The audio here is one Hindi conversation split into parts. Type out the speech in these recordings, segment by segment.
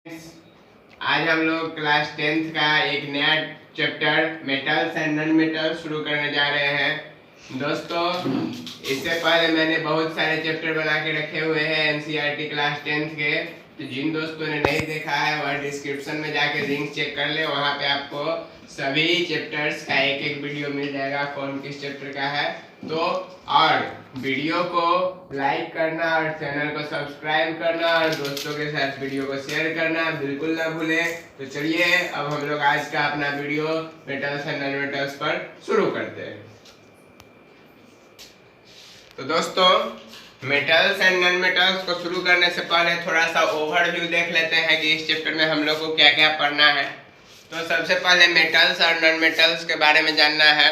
आज हम लोग क्लास 10th का एक नया chapter metals and non metals शुरू करने जा रहे हैं। दोस्तों, इससे पहले मैंने बहुत सारे चैप्टर बना के रखे हुए हैं एनसीईआरटी क्लास 10th के। तो जिन दोस्तों ने नहीं देखा है वह डिस्क्रिप्शन में जाके लिंक चेक कर ले, वहाँ पे आपको सभी चैप्टर्स का एक एक वीडियो मिल जाएगा, कौन किस चैप्टर का है। तो और वीडियो को लाइक करना और चैनल को सब्सक्राइब करना और दोस्तों के साथ वीडियो को शेयर करना बिल्कुल ना भूलें। तो चलिए अब हम लोग आज का अपना video metals and non metals पर शुरू करते हैं। तो दोस्तों, मेटल्स एंड नॉन मेटल्स को शुरू करने से पहले थोड़ा सा ओवरव्यू देख लेते हैं कि इस चैप्टर में हम लोग को क्या क्या पढ़ना है। तो सबसे पहले मेटल्स और नॉन मेटल्स के बारे में जानना है,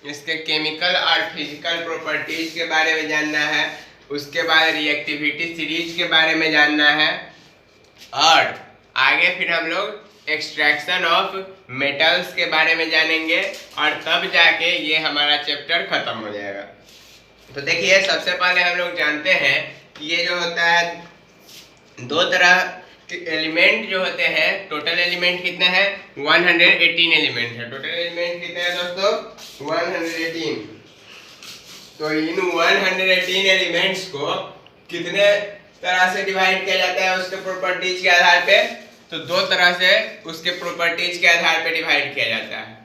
इसके केमिकल और फिजिकल प्रॉपर्टीज के बारे में जानना है, उसके बाद रिएक्टिविटी सीरीज के बारे में जानना है और आगे फिर हम लोग एक्सट्रैक्शन ऑफ मेटल्स के बारे में जानेंगे और तब जाके ये हमारा चैप्टर खत्म हो जाएगा। तो देखिए, सबसे पहले हम लोग जानते हैं कि ये जो होता है दो तरह के एलिमेंट जो होते हैं। टोटल एलिमेंट कितने हैं? 118 एलिमेंट है। टोटल एलिमेंट कितने हैं दोस्तों? 118। तो इन 118 एलिमेंट्स को कितने तरह से डिवाइड किया जाता है उसके प्रॉपर्टीज के आधार पे? तो दो तरह से उसके प्रॉपर्टीज के आधार पे डिवाइड किया जाता है।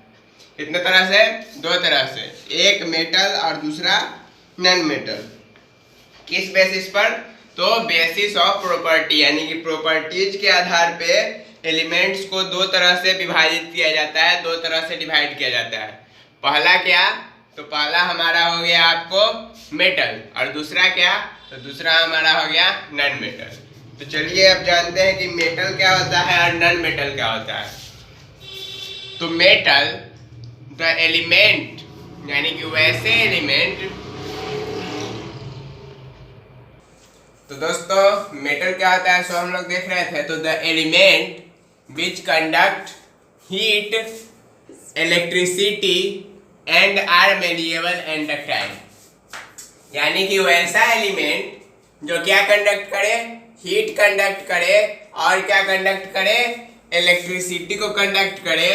कितने तरह से? दो तरह से, एक मेटल और दूसरा नॉन मेटल। किस बेसिस पर? तो बेसिस ऑफ प्रॉपर्टी, यानी कि प्रॉपर्टीज के आधार पे एलिमेंट्स को दो तरह से विभाजित किया जाता है, दो तरह से डिवाइड किया जाता है। पहला क्या? तो पहला हमारा हो गया आपको मेटल और दूसरा क्या? तो दूसरा हमारा हो गया नॉन मेटल। तो चलिए अब जानते हैं कि मेटल क्या होता है और नॉन मेटल क्या होता है। तो मेटल द एलिमेंट, यानी कि वैसे एलिमेंट। तो दोस्तों, मेटल क्या होता है सो हम लोग देख रहे थे। तो the element which conduct heat, electricity and are malleable and ductile, यानी कि वैसा एलिमेंट जो क्या कंडक्ट करे? हीट कंडक्ट करे और क्या कंडक्ट करे? इलेक्ट्रिसिटी को कंडक्ट करे।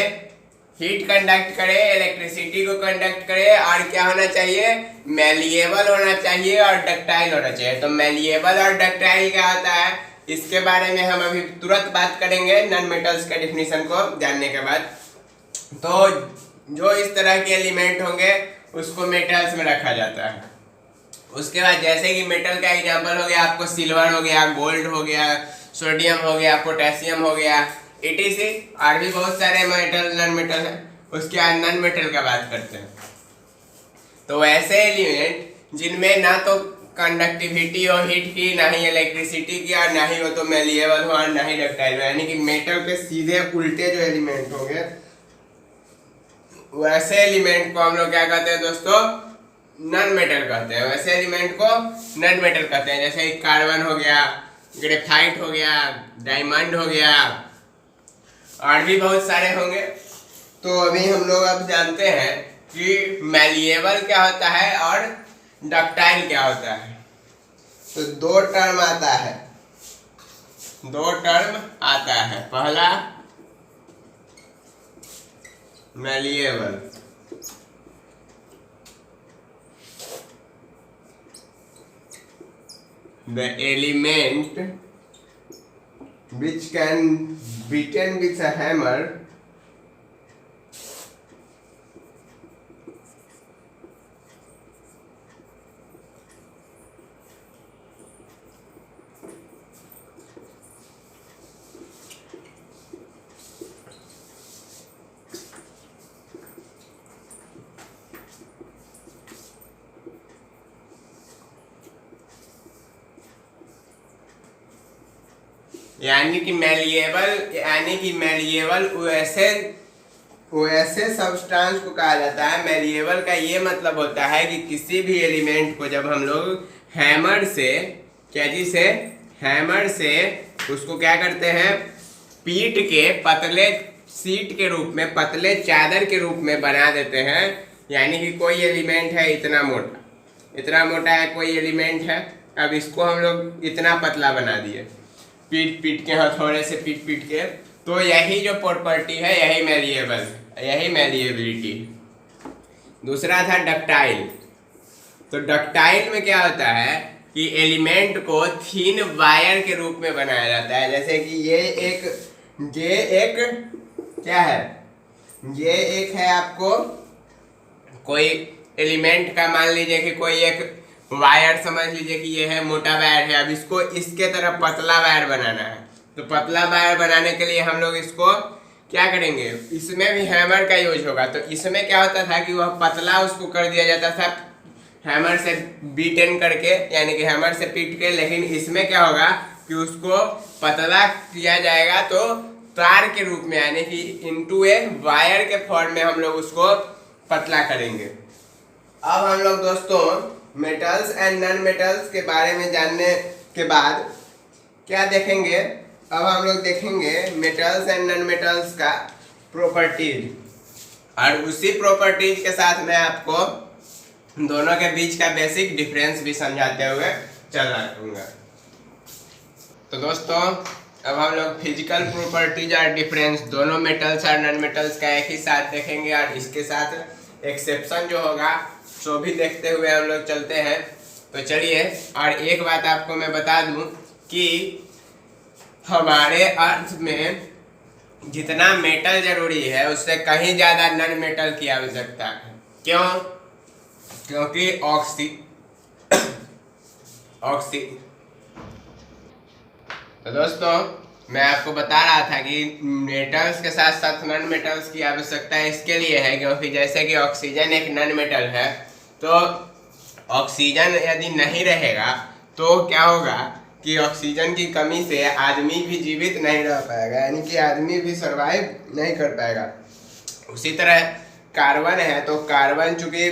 हीट कंडक्ट करे, इलेक्ट्रिसिटी को कंडक्ट करे और क्या होना चाहिए? मेलिएबल होना चाहिए और डक्टाइल होना चाहिए। तो मेलिएबल और डक्टाइल क्या होता है, इसके बारे में हम अभी तुरंत बात करेंगे नॉन मेटल्स के डिफिनीशन को जानने के बाद। तो जो इस तरह के एलिमेंट होंगे उसको मेटल्स में रखा जाता है। उसके बाद जैसे कि मेटल का एग्जांपल हो गया आपको सिल्वर हो गया, गोल्ड हो गया, सोडियम हो गया, पोटेशियम हो गया, etc। और भी बहुत सारे मेटल नॉन मेटल है। उसके बाद नॉन मेटल का बात करते हैं। तो ऐसे एलिमेंट जिनमें ना तो कंडक्टिविटी हो हीट की, ना ही इलेक्ट्रिसिटी की और ना ही वो तो मेलिएबल हो और ना ही डक्टाइल हो, यानी कि मेटल के सीधे उल्टे जो एलिमेंट होंगे वैसे एलिमेंट को हम लोग क्या कहते हैं दोस्तों? नॉन मेटल कहते हैं। वैसे एलिमेंट को नॉन मेटल कहते हैं, जैसे कार्बन हो गया, ग्रेफाइट हो गया, डायमंड हो गया और भी बहुत सारे होंगे। तो अभी हम लोग अब जानते हैं कि मेलिएबल क्या होता है और डक्टाइल क्या होता है। तो दो टर्म आता है, दो टर्म आता है। पहला malleable, the element which can beaten with a hammer यानी कि मेलिएबल वैसे सब्सटेंस को कहा जाता है। मेलिएबल का ये मतलब होता है कि किसी भी एलिमेंट को जब हम लोग हैमर से, क्या चीज से? हैमर से उसको क्या करते हैं? पीट के पतले शीट के रूप में, पतले चादर के रूप में बना देते हैं। यानी कि कोई एलिमेंट है इतना मोटा, इतना मोटा है कोई एलिमेंट है, अब इसको हम लोग इतना पतला बना दिए। पीट पीट के, हथौड़े से पीट पीट के। तो यही जो प्रॉपर्टी है यही मैलिएबल, यही मैलिएबिलिटी। दूसरा था डक्टाइल। तो डक्टाइल में क्या होता है कि एलिमेंट को थीन वायर के रूप में बनाया जाता है। जैसे कि ये एक क्या है, ये एक है आपको कोई एलिमेंट का, मान लीजिए कि कोई एक वायर समझ लीजिए कि ये है मोटा वायर है। अब इसको इसके तरफ पतला वायर बनाना है। तो पतला वायर बनाने के लिए हम लोग इसको क्या करेंगे, इसमें भी हैमर का यूज होगा। तो इसमें क्या होता था कि वह पतला उसको कर दिया जाता था हैमर से बीटन करके, यानी कि हैमर से पीट के। लेकिन इसमें क्या होगा कि उसको पतला किया जाएगा तो तार के रूप में, यानी कि इनटू ए वायर के फॉर्म में हम लोग उसको पतला करेंगे। अब हम लोग दोस्तों मेटल्स एंड नॉन मेटल्स के बारे में जानने के बाद क्या देखेंगे, अब हम लोग देखेंगे मेटल्स एंड नॉन मेटल्स का प्रॉपर्टीज, और उसी प्रॉपर्टीज के साथ मैं आपको दोनों के बीच का बेसिक डिफरेंस भी समझाते हुए चला दूंगा। तो दोस्तों अब हम लोग फिजिकल प्रॉपर्टीज और डिफरेंस दोनों मेटल्स और नॉन मेटल्स का एक ही साथ देखेंगे, और इसके साथ एक्सेप्शन जो होगा सो भी देखते हुए हम लोग चलते हैं। तो चलिए, और एक बात आपको मैं बता दूं कि हमारे अर्थ में जितना मेटल जरूरी है उससे कहीं ज़्यादा नॉन मेटल की आवश्यकता है। क्यों? क्योंकि तो दोस्तों मैं आपको बता रहा था कि मेटल्स के साथ साथ नॉन मेटल्स की आवश्यकता इसके लिए है क्योंकि जैसे कि ऑक्सीजन एक नॉन मेटल है, तो ऑक्सीजन यदि नहीं रहेगा तो क्या होगा कि ऑक्सीजन की कमी से आदमी भी जीवित नहीं रह पाएगा, यानी कि आदमी भी सरवाइव नहीं कर पाएगा। उसी तरह कार्बन है, तो कार्बन चूंकि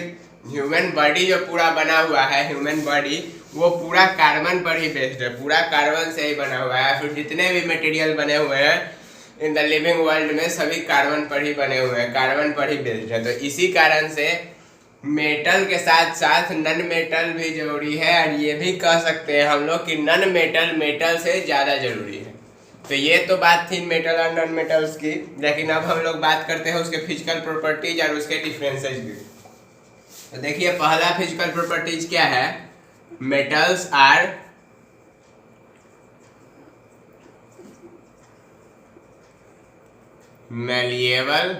ह्यूमन बॉडी जो पूरा बना हुआ है, ह्यूमन बॉडी वो पूरा कार्बन पर ही बेस्ड है, पूरा कार्बन से ही बना हुआ है। फिर जितने भी मटेरियल बने हुए हैं इन द लिविंग वर्ल्ड में सभी कार्बन पर ही बने हुए हैं, कार्बन पर ही बेस्ड है। तो इसी कारण से मेटल के साथ साथ नॉन मेटल भी जरूरी है, और ये भी कह सकते हैं हम लोग कि नॉन मेटल मेटल से ज़्यादा जरूरी है। तो ये तो बात थी मेटल और नॉन मेटल्स की, लेकिन अब हम लोग बात करते हैं उसके फिजिकल प्रॉपर्टीज और उसके डिफरेंसेस भी। तो देखिए पहला फिजिकल प्रॉपर्टीज क्या है, metals are malleable,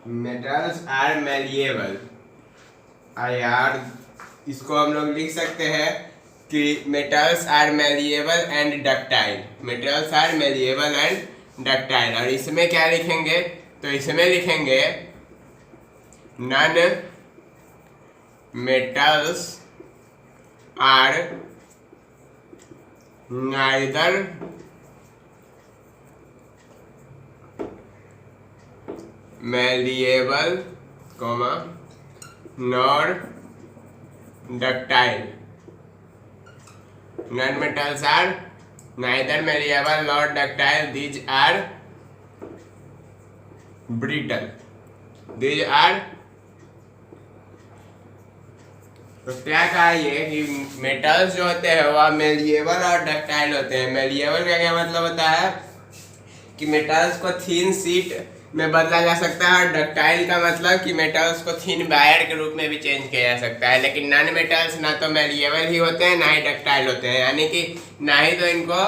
metals are malleable. यार इसको हम लोग लिख सकते हैं कि metals are malleable and ductile, metals are malleable and ductile. और इसमें क्या लिखेंगे, तो इसमें लिखेंगे non metals are neither malleable nor ductile. Non metals are neither malleable nor ductile, these are brittle, these are. तो क्या कहा ये कि मेटल्स जो होते हैं वह मेलिएबल और डक्टाइल होते हैं। मेलिएबल का क्या मतलब होता है कि मेटल्स को थीन शीट में बदला जा सकता है, और डक्टाइल का मतलब कि मेटल्स को थीन वायर के रूप में भी चेंज किया जा सकता है। लेकिन नॉन मेटल्स ना तो मेलिएबल ही होते हैं ना ही डक्टाइल होते हैं, यानी कि ना ही तो इनको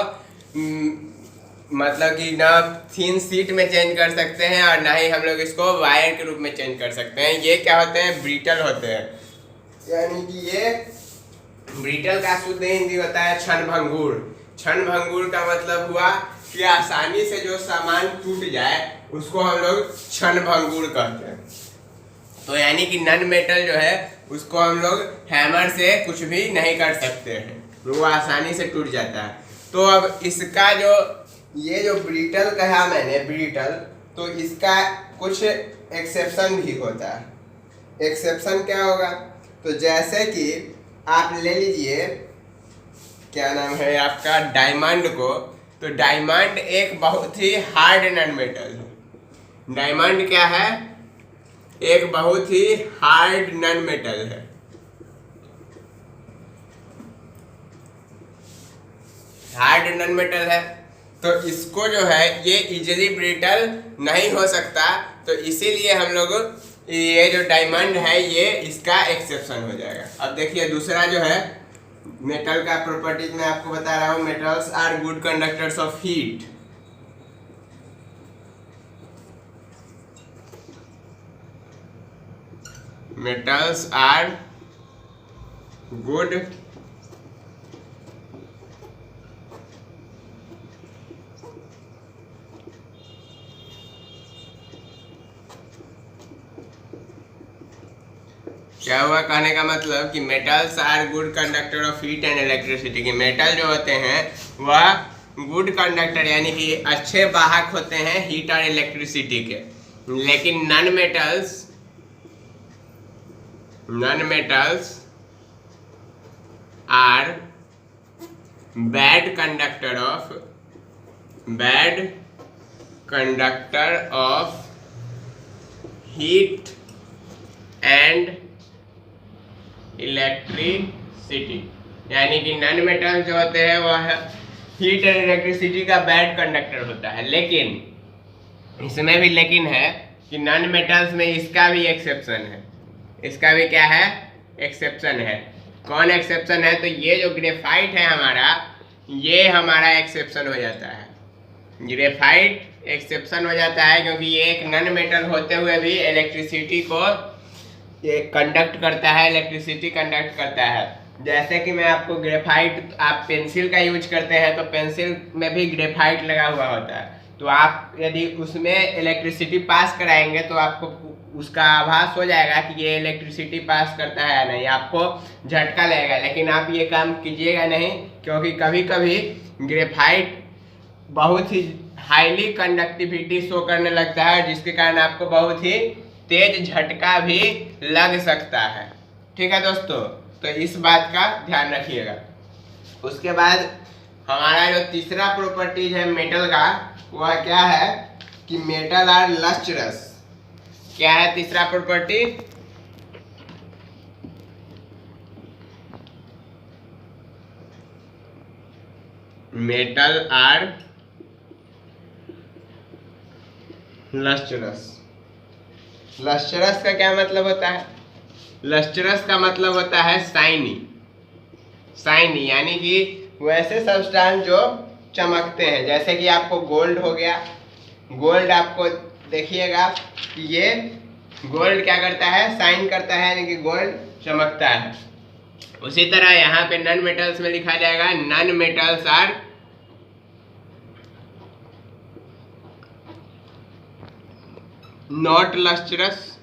मतलब कि ना थीन शीट में चेंज कर सकते हैं और ना ही हम लोग इसको वायर के रूप में चेंज कर सकते हैं। ये क्या होते हैं, ब्रिटल होते हैं, यानी कि ये ब्रिटल का शुद्ध हिंदी होता है क्षणभंगुर। क्षणभंगुर का मतलब हुआ कि आसानी से जो सामान टूट जाए उसको हम लोग क्षणभंगुर कहते हैं। तो यानी कि नॉन मेटल जो है उसको हम लोग हैमर से कुछ भी नहीं कर सकते हैं, वो आसानी से टूट जाता है। तो अब इसका जो ये जो ब्रिटल कहा मैंने, ब्रिटल, तो इसका कुछ एक्सेप्शन भी होता है। एक्सेप्शन क्या होगा, तो जैसे कि आप ले लीजिए क्या नाम है आपका, डायमंड को। तो डायमंड एक बहुत ही हार्ड नॉन मेटल है। डायमंड क्या है, एक बहुत ही हार्ड नॉन मेटल है। हार्ड नॉन मेटल है, तो इसको जो है ये इजीली ब्रिटल नहीं हो सकता, तो इसीलिए हम लोग ये जो डायमंड है ये इसका एक्सेप्शन हो जाएगा। अब देखिए दूसरा जो है मेटल का प्रॉपर्टीज मैं आपको बता रहा हूँ। Metals are good conductors of heat. Metals are good क्या हुआ कहने का मतलब कि metals are good conductor of heat and electricity. कि मेटल जो होते हैं वह गुड कंडक्टर यानी कि अच्छे वाहक होते हैं हीट और इलेक्ट्रिसिटी के, लेकिन non metals are bad conductor of heat and electricity. यानी कि नॉन मेटल जो होते हैं वह हीट एंड इलेक्ट्रिसिटी का बैड कंडक्टर होता है। लेकिन इसमें भी लेकिन है कि नॉन मेटल्स में इसका भी एक्सेप्शन है। इसका भी क्या है? एक्सेप्शन है। कौन एक्सेप्शन है? तो ये जो ग्रेफाइट है हमारा, ये हमारा एक्सेप्शन हो जाता है। ग्रेफाइट एक्सेप्शन हो जाता है क्योंकि ये एक नॉन मेटल होते हुए भी इलेक्ट्रिसिटी को ये कंडक्ट करता है, इलेक्ट्रिसिटी कंडक्ट करता है। जैसे कि मैं आपको ग्रेफाइट, आप पेंसिल का यूज करते हैं तो पेंसिल में भी ग्रेफाइट लगा हुआ होता है, तो आप यदि उसमें इलेक्ट्रिसिटी पास कराएंगे तो आपको उसका आभास हो जाएगा कि ये इलेक्ट्रिसिटी पास करता है या नहीं, आपको झटका लगेगा। लेकिन आप ये काम कीजिएगा नहीं, क्योंकि कभी कभी ग्रेफाइट बहुत ही हाईली कंडक्टिविटी शो करने लगता है, जिसके कारण आपको बहुत ही तेज झटका भी लग सकता है। ठीक है दोस्तों, तो इस बात का ध्यान रखिएगा। उसके बाद हमारा जो तीसरा प्रॉपर्टीज है मेटल का, वह क्या है कि मेटल आर लस्ट्रस। क्या है तीसरा property? Metal are lustrous. Lustrous का क्या मतलब होता है? लस्ट्रस का मतलब होता है शाइनी। शाइनी यानी कि वैसे सब्सटेंस जो चमकते हैं, जैसे कि आपको गोल्ड हो गया। गोल्ड आपको देखिएगा कि ये गोल्ड क्या करता है? शाइन करता है, यानी कि गोल्ड चमकता है। उसी तरह यहाँ पे नॉन मेटल्स में लिखा जाएगा non metals are not lustrous,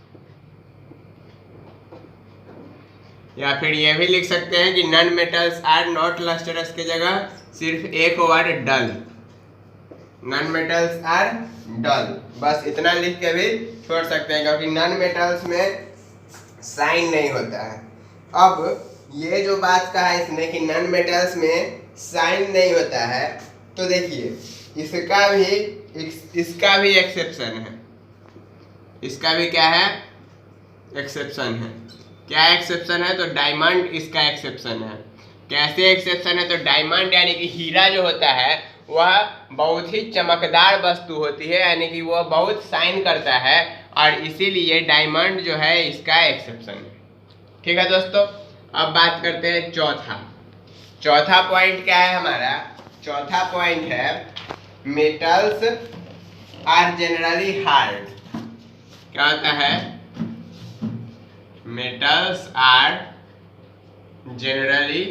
या फिर ये भी लिख सकते हैं कि non metals are not lustrous के जगह सिर्फ एक word dull. Non metals are dull, बस इतना लिख के भी छोड़ सकते हैं, क्योंकि नॉन मेटल्स में साइन नहीं होता है। अब ये जो बात कहा है इसने कि नॉन मेटल्स में साइन नहीं होता है, तो देखिए इसका भी एक्सेप्शन है। इसका भी क्या है? एक्सेप्शन है। क्या एक्सेप्शन है? तो डायमंड इसका एक्सेप्शन है। कैसे एक्सेप्शन है? तो डायमंड यानी कि हीरा जो होता है वह बहुत ही चमकदार वस्तु होती है, यानी कि वह बहुत शाइन करता है, और इसीलिए डायमंड जो है इसका एक्सेप्शन है। ठीक है दोस्तों, अब बात करते हैं चौथा पॉइंट क्या है हमारा? चौथा पॉइंट है मेटल्स आर जनरली हार्ड। क्या होता है? मेटल्स आर जनरली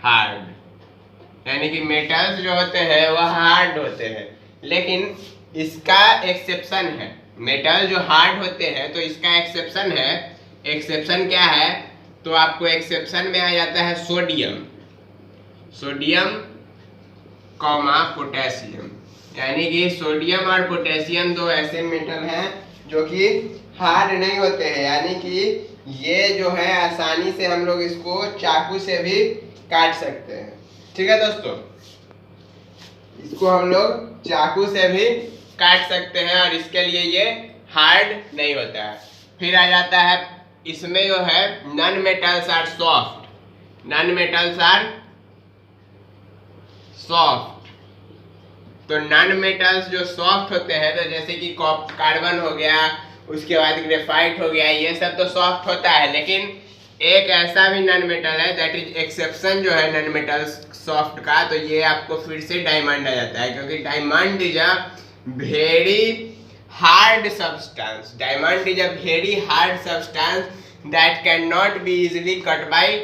हार्ड, यानी कि मेटल्स जो होते हैं वह हार्ड होते हैं, लेकिन इसका एक्सेप्शन है। मेटल जो हार्ड होते हैं तो इसका एक्सेप्शन है। एक्सेप्शन क्या है? तो आपको एक्सेप्शन में आ जाता है सोडियम कॉमा पोटेशियम, यानी कि सोडियम और पोटेशियम दो ऐसे मेटल हैं जो कि हार्ड नहीं होते हैं, यानी कि ये जो है आसानी से हम लोग इसको चाकू से भी काट सकते हैं। ठीक है दोस्तों, इसको हम लोग चाकू से भी काट सकते हैं और इसके लिए ये हार्ड नहीं होता है। फिर आ जाता है इसमें जो है non metals are soft. Non metals are soft. तो नॉन मेटल्स जो सॉफ्ट होते हैं, तो जैसे कि कार्बन हो गया, उसके बाद ग्रेफाइट हो गया, ये सब तो सॉफ्ट होता है। लेकिन एक ऐसा भी नॉन मेटल है, दैट इज एक्सेप्शन जो है नॉन मेटल्स सॉफ्ट का, तो ये आपको फिर से डायमंड आ जाता है, क्योंकि diamond is a very hard substance. Diamond is a very hard substance that can not be easily cut by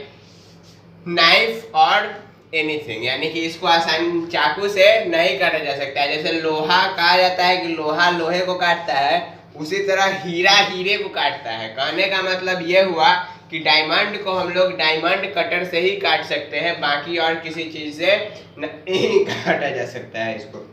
knife और एनीथिंग, यानी कि इसको आसानी चाकू से नहीं काटा जा सकता है। जैसे लोहा कहा जाता है कि लोहा लोहे को काटता है, उसी तरह हीरा हीरे को काटता है। कहने का मतलब ये हुआ कि डायमंड को हम लोग डायमंड कटर से ही काट सकते हैं, बाकी और किसी चीज से नहीं काटा जा सकता है इसको।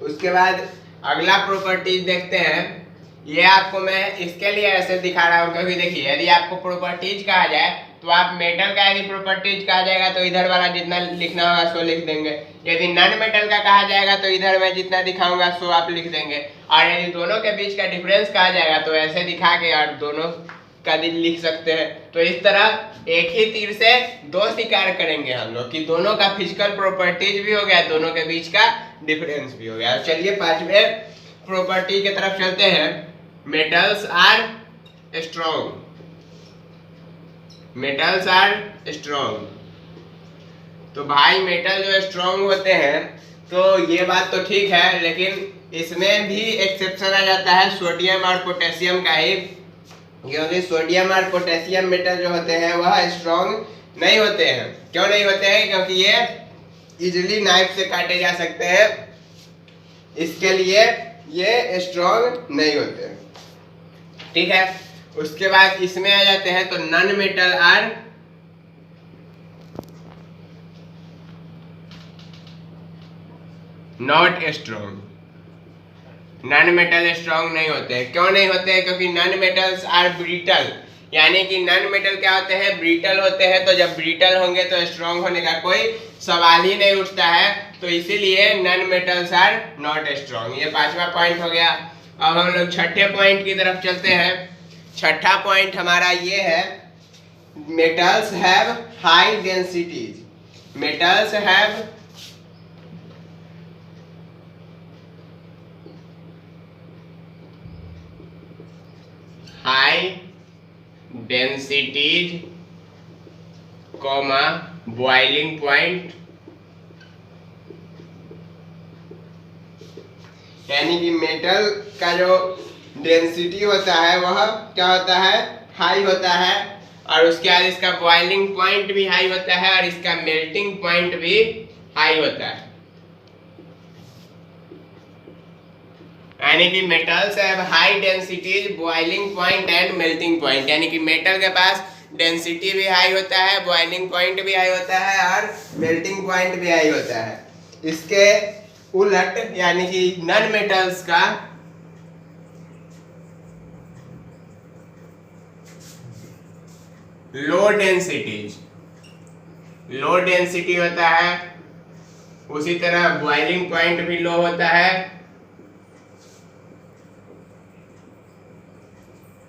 उसके बाद अगला प्रॉपर्टीज देखते हैं। ये आपको मैं इसके लिए ऐसे दिखा रहा हूँ क्योंकि देखिए, यदि आपको प्रॉपर्टीज कहा जाए तो आप मेटल का यदि प्रॉपर्टीज कहा जाएगा तो इधर वाला जितना लिखना होगा सो लिख देंगे। यदि नॉन मेटल का कहा जाएगा तो इधर मैं जितना दिखाऊंगा सो आप लिख देंगे। और यदि दोनों के बीच का डिफरेंस कहा जाएगा तो ऐसे दिखा के और दोनों का लिख सकते हैं। तो इस तरह एक ही तीर से दो शिकार करेंगे हम लोग, कि दोनों का फिजिकल प्रॉपर्टीज भी हो गया, दोनों के बीच का डिफरेंस भी हो गया। चलिए पांचवें प्रॉपर्टी की तरफ चलते हैं। Metals are strong. Metals are strong. तो भाई मेटल जो स्ट्रॉन्ग होते हैं, तो ये बात तो ठीक है, लेकिन इसमें भी एक्सेप्शन आ जाता है सोडियम और पोटेशियम का ही, क्योंकि सोडियम और पोटेशियम मेटल जो होते हैं वह स्ट्रॉन्ग नहीं होते हैं। क्यों नहीं होते हैं? क्योंकि ये इजिली नाइफ से काटे जा सकते हैं, इसके लिए ये स्ट्रॉन्ग नहीं होते। ठीक है, उसके बाद इसमें आ जाते हैं तो non metal are not strong. Non metal strong नहीं होते हैं। क्यों नहीं होते हैं? क्योंकि नॉन मेटल्स आर ब्रिटल, यानी कि नॉन मेटल क्या होते हैं? ब्रिटल होते हैं। तो जब ब्रिटल होंगे तो स्ट्रॉन्ग होने का कोई सवाल ही नहीं उठता है, तो इसीलिए non metals are not strong. ये पांचवा पॉइंट हो गया। अब हम लोग छठे पॉइंट की तरफ चलते हैं। छठा पॉइंट हमारा ये है, metals have high densities. Metals have high densities comma boiling point, यानी कि मेटल का जो डेंसिटी होता है वह क्या होता है? हाई होता है, और उसके बाद इसका बॉइलिंग पॉइंट भी हाई होता है और इसका मेल्टिंग पॉइंट भी हाई होता है। यानी कि metals have high densities, boiling point and melting point, यानी कि मेटल के पास डेंसिटी भी हाई होता है, बॉइलिंग पॉइंट भी हाई होता है और मेल्टिंग पॉइंट भी हाई होता है। इसके उलट यानी कि नॉन मेटल्स का लो डेंसिटीज, लो डेंसिटी होता है, उसी तरह बॉइलिंग पॉइंट भी लो होता है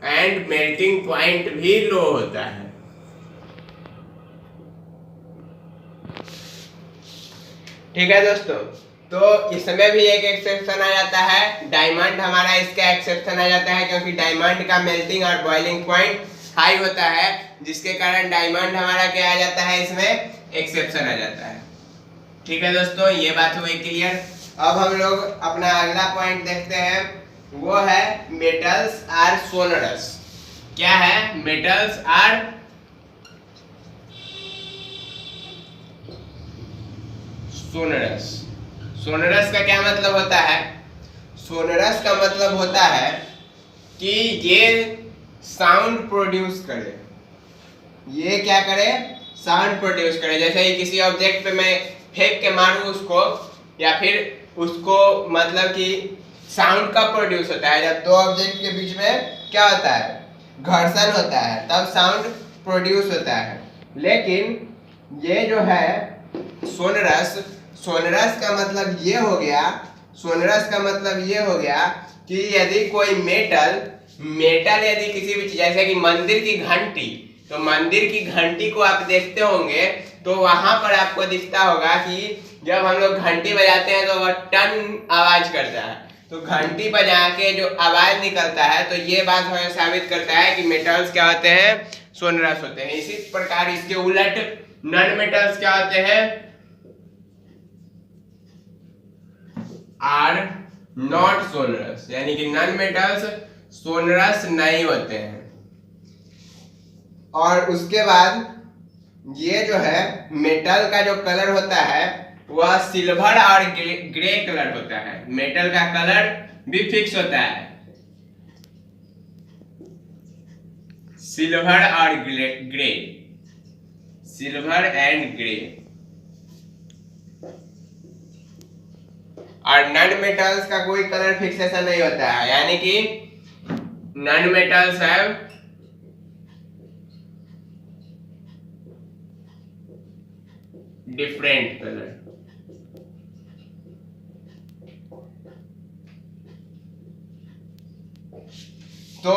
एंड मेल्टिंग पॉइंट भी लो होता है। ठीक है दोस्तों, तो इसमें भी एक एक्सेप्शन आ जाता है, डायमंड हमारा इसका एक्सेप्शन आ जाता है, क्योंकि डायमंड का मेल्टिंग और बॉइलिंग पॉइंट हाई होता है, जिसके कारण डायमंड हमारा क्या आ जाता है? इसमें एक्सेप्शन आ जाता है। ठीक है दोस्तों, ये बात हुई क्लियर। अब हम लोग अपना अगला पॉइंट देखते हैं, वो है मेटल्स आर सोनरस। क्या है? Metals are sonorous. सोनरस का क्या मतलब होता है? सोनरस का मतलब होता है कि ये साउंड प्रोड्यूस करे। ये क्या करे? साउंड प्रोड्यूस करे। जैसे ही किसी ऑब्जेक्ट पे मैं फेंक के मारूं उसको, या फिर उसको मतलब कि साउंड कब प्रोड्यूस होता है? जब दो ऑब्जेक्ट के बीच में क्या होता है? घर्षण होता है, तब साउंड प्रोड्यूस होता है। लेकिन ये जो है सोनरस, सोनरस का मतलब ये हो गया, सोनरस का मतलब ये हो गया कि यदि कोई मेटल यदि किसी भी चीज, जैसे कि मंदिर की घंटी, तो मंदिर की घंटी को आप देखते होंगे तो वहां पर आपको दिखता होगा कि जब हम लोग घंटी बजाते हैं तो वह टन आवाज करता है। तो घंटी बजा के जो आवाज निकलता है तो ये बात हमें साबित करता है कि मेटल्स क्या होते हैं, सोनरस होते हैं। इसी प्रकार इसके उलट नॉन मेटल्स क्या होते हैं, आर नॉट सोनरस, यानी कि नॉन मेटल्स सोनरस नहीं होते हैं। और उसके बाद ये जो है मेटल का जो कलर होता है वह सिल्वर और ग्रे कलर होता है। मेटल का कलर भी फिक्स होता है, सिल्वर और ग्रे, सिल्वर एंड ग्रे। और नॉन मेटल्स का कोई कलर फिक्सेशन नहीं होता है, यानी कि non metals have different colour. तो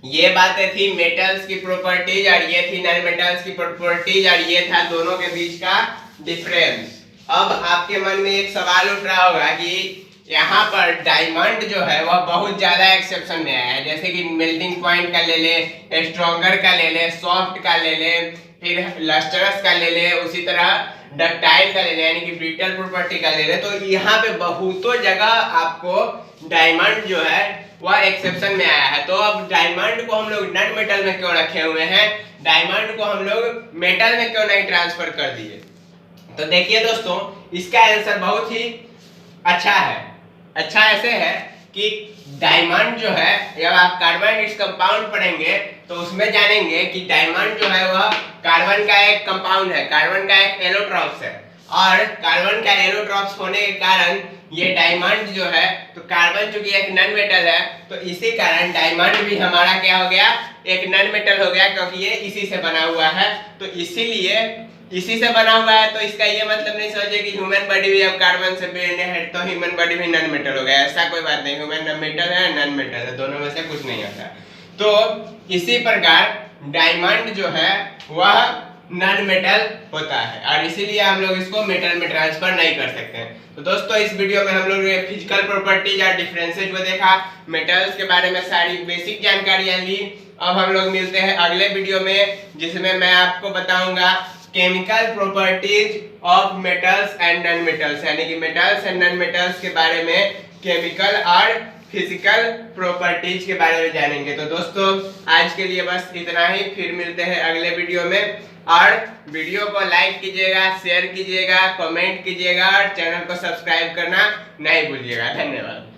ये बातें थी मेटल्स की प्रॉपर्टीज और ये थी नॉन मेटल्स की प्रॉपर्टीज और ये था दोनों के बीच का डिफरेंस। अब आपके मन में एक सवाल उठ रहा होगा कि यहाँ पर डायमंड जो है वह बहुत ज्यादा एक्सेप्शन में आया है, जैसे कि मेल्टिंग पॉइंट का ले ले, स्ट्रॉन्गर का ले ले, सॉफ्ट का ले ले, फिर लस्टरस का ले ले, उसी तरह डक्टाइल का ले ले, यानी कि ब्रिटल प्रॉपर्टी का ले ले। तो यहाँ पे बहुतों जगह आपको डायमंड जो है वह एक्सेप्शन में आया है। तो अब डायमंड को हम लोग नॉन मेटल में क्यों रखे हुए हैं, डायमंड को हम लोग मेटल में क्यों नहीं ट्रांसफर कर दिए? तो देखिए दोस्तों, इसका आंसर बहुत ही अच्छा है। अच्छा ऐसे है कि डायमंड जो है, जब आप कार्बन कंपाउंड पढ़ेंगे तो उसमें जानेंगे कि डायमंड जो है वह कार्बन का एक कंपाउंड है, कार्बन का एक एलोट्रॉप्स है। और कार्बन का एलोट्रॉप्स होने के कारण ये डायमंड जो है, तो कार्बन चूंकि एक नॉन मेटल है तो इसी कारण डायमंड भी हमारा क्या हो गया, एक नॉन मेटल हो गया, क्योंकि ये इसी से बना हुआ है। तो इसीलिए इसी से बना हुआ है, तो इसका ये मतलब नहीं समझिए कि ह्यूमन बॉडी भी अब कार्बन से बने है तो ह्यूमन बॉडी भी नॉन मेटल हो गया, ऐसा कोई बात नहीं। ह्यूमन मेटल है, नॉन मेटल है, दोनों में से कुछ नहीं होता। तो इसी प्रकार डायमंड जो है वह नॉन मेटल होता है और इसीलिए हम लोग इसको मेटल में ट्रांसफर नहीं कर सकते हैं। तो दोस्तों, इस वीडियो में हम लोग फिजिकल प्रॉपर्टीज या डिफरेंसेस को देखा, मेटल्स के बारे में सारी बेसिक जानकारियां ली। अब हम लोग मिलते हैं अगले वीडियो में, जिसमें मैं आपको बताऊंगा chemical properties of metals and non metals, यानी कि मेटल्स एंड नॉन मेटल्स के बारे में केमिकल और फिजिकल प्रॉपर्टीज के बारे में जानेंगे। तो दोस्तों, आज के लिए बस इतना ही, फिर मिलते हैं अगले वीडियो में। और वीडियो को लाइक कीजिएगा, शेयर कीजिएगा, कमेंट कीजिएगा और चैनल को सब्सक्राइब करना नहीं भूलिएगा। धन्यवाद।